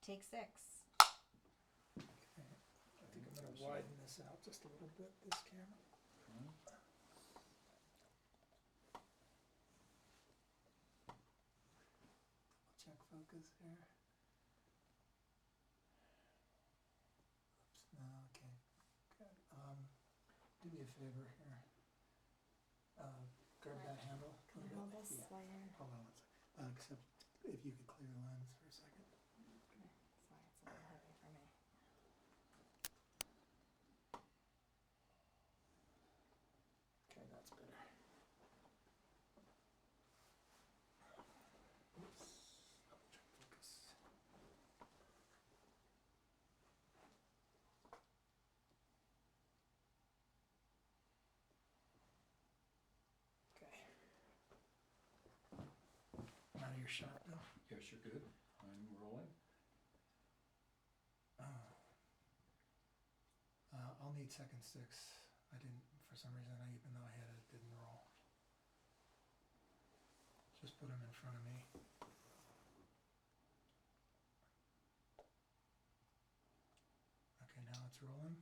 take 6. Okay. I think I'm going to widen this out just a little bit, this camera. Check focus here. Oops, no, okay, good. Do me a favor here. Grab that handle. Can I hold this Yeah. while you're... Hold on one second. Except if you could clear the lens for a second. Okay. Sorry, it's a little heavy for me. Okay, that's better. Oops. Check focus. Okay. Out of your shot, Bill. Yes, you're good. I'm rolling. I'll need second sticks. I didn't, for some reason, even though I had it, didn't roll. Just put them in front of me. Okay, now it's rolling.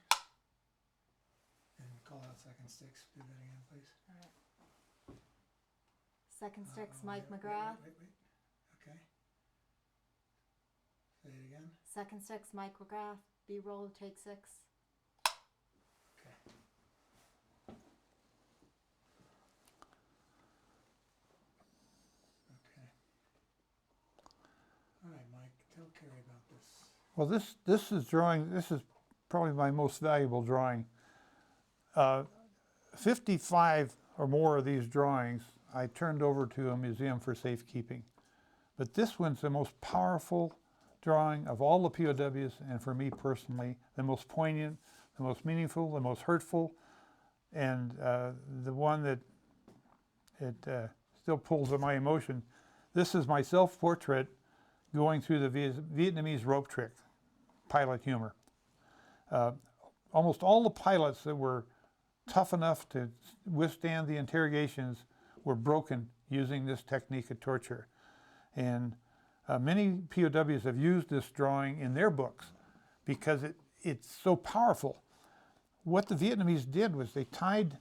And call out second sticks. Do that again, please. All right. Second sticks, Oh, Mike wait, McGrath. Wait. Okay. Say it again. Second sticks, Mike McGrath. B-roll, take 6. Okay. Okay. All right, Mike, tell Carrie about this. Well, this is probably my most valuable drawing. 55 or more of these drawings I turned over to a museum for safekeeping. But this one's the most powerful drawing of all the POWs, and for me personally, the most poignant, the most meaningful, the most hurtful, and the one that still pulls at my emotion. This is my self-portrait going through the Vietnamese rope trick, pilot humor. Almost all the pilots that were tough enough to withstand the interrogations were broken using this technique of torture. And many POWs have used this drawing in their books because it's so powerful. What the Vietnamese did was they tied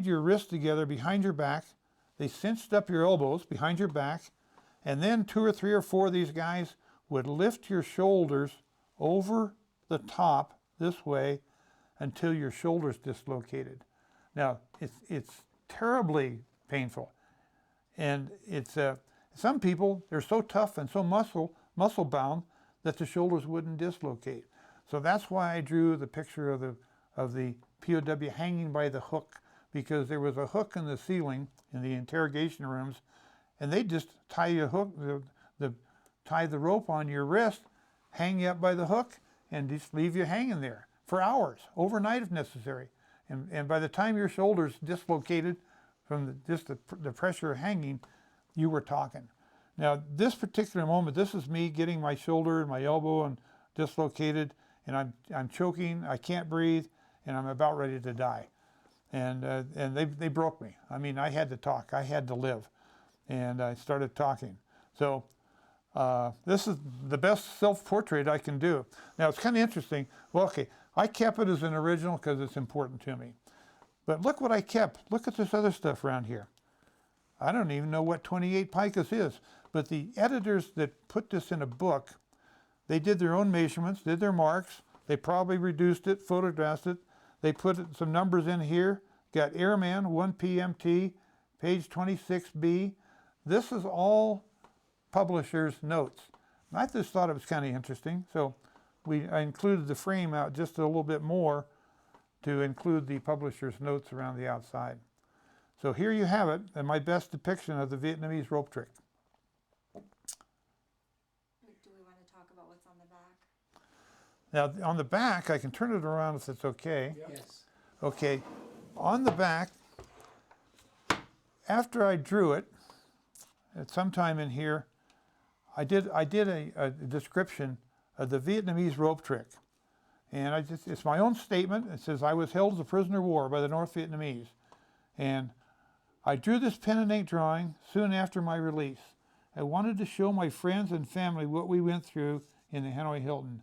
your wrists together behind your back, they cinched up your elbows behind your back, and then 2 or 3 or 4 of these guys would lift your shoulders over the top this way until your shoulders dislocated. Now, it's terribly painful. And it's some people, they're so tough and so muscle bound that the shoulders wouldn't dislocate. So that's why I drew the picture of the POW hanging by the hook, because there was a hook in the ceiling in the interrogation rooms, and they just tie a hook, tie the rope on your wrist, hang you up by the hook, and just leave you hanging there for hours, overnight if necessary. And by the time your shoulders dislocated from the pressure of hanging, you were talking. Now, this particular moment, this is me getting my shoulder and my elbow and dislocated, and I'm choking, I can't breathe, and I'm about ready to die. And they broke me. I mean, I had to talk, I had to live, and I started talking. So this is the best self-portrait I can do. Now, it's kind of interesting. Well, okay, I kept it as an original because it's important to me. But look what I kept. Look at this other stuff around here. I don't even know what 28 picus is, but the editors that put this in a book, they did their own measurements, did their marks, they probably reduced it, photographed it, they put some numbers in here, got Airman 1 PMT, page 26B. This is all publisher's notes. And I just thought it was kind of interesting, so I included the frame out just a little bit more to include the publisher's notes around the outside. So here you have it, and my best depiction of the Vietnamese rope trick. Do we want to talk about what's on the back? Now, on the back, I can turn it around if it's okay. Yes. Okay, on the back, after I drew it, at some time in here, I did a description of the Vietnamese rope trick. And it's my own statement. It says, I was held as a prisoner of war by the North Vietnamese. And I drew this pen and ink drawing soon after my release. I wanted to show my friends and family what we went through in the Hanoi Hilton.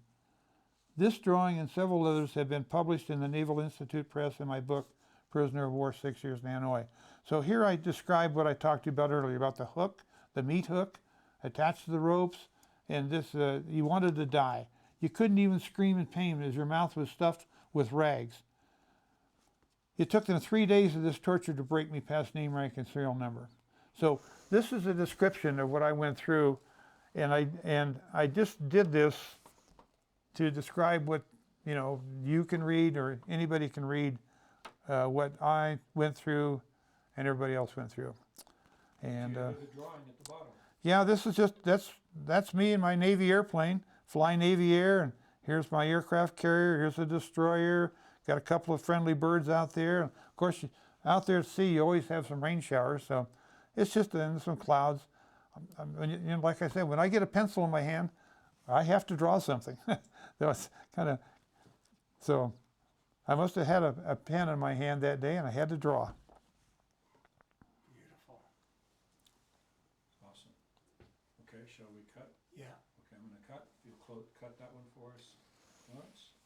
This drawing and several others have been published in the Naval Institute Press in my book, Prisoner of War, 6 Years in Hanoi. So here I describe what I talked to you about earlier, about the hook, the meat hook, attached to the ropes, and this, you wanted to die. You couldn't even scream in pain as your mouth was stuffed with rags. It took them 3 days of this torture to break me past name, rank, and serial number. So this is a description of what I went through, and I just did this to describe what, you know, you can read or anybody can read what I went through and everybody else went through. And The drawing at the bottom. yeah, this is just, that's me in my Navy airplane, fly Navy Air, and here's my aircraft carrier, here's a destroyer, got a couple of friendly birds out there. Of course, out there at sea, you always have some rain showers, so it's just some clouds. You know, like I said, when I get a pencil in my hand, I have to draw something. That's kind of, so I must have had a pen in my hand that day, and I had to draw. Beautiful. Awesome. Okay, shall we cut? Yeah. Okay, I'm gonna cut. You'll cut that one for us, Lawrence.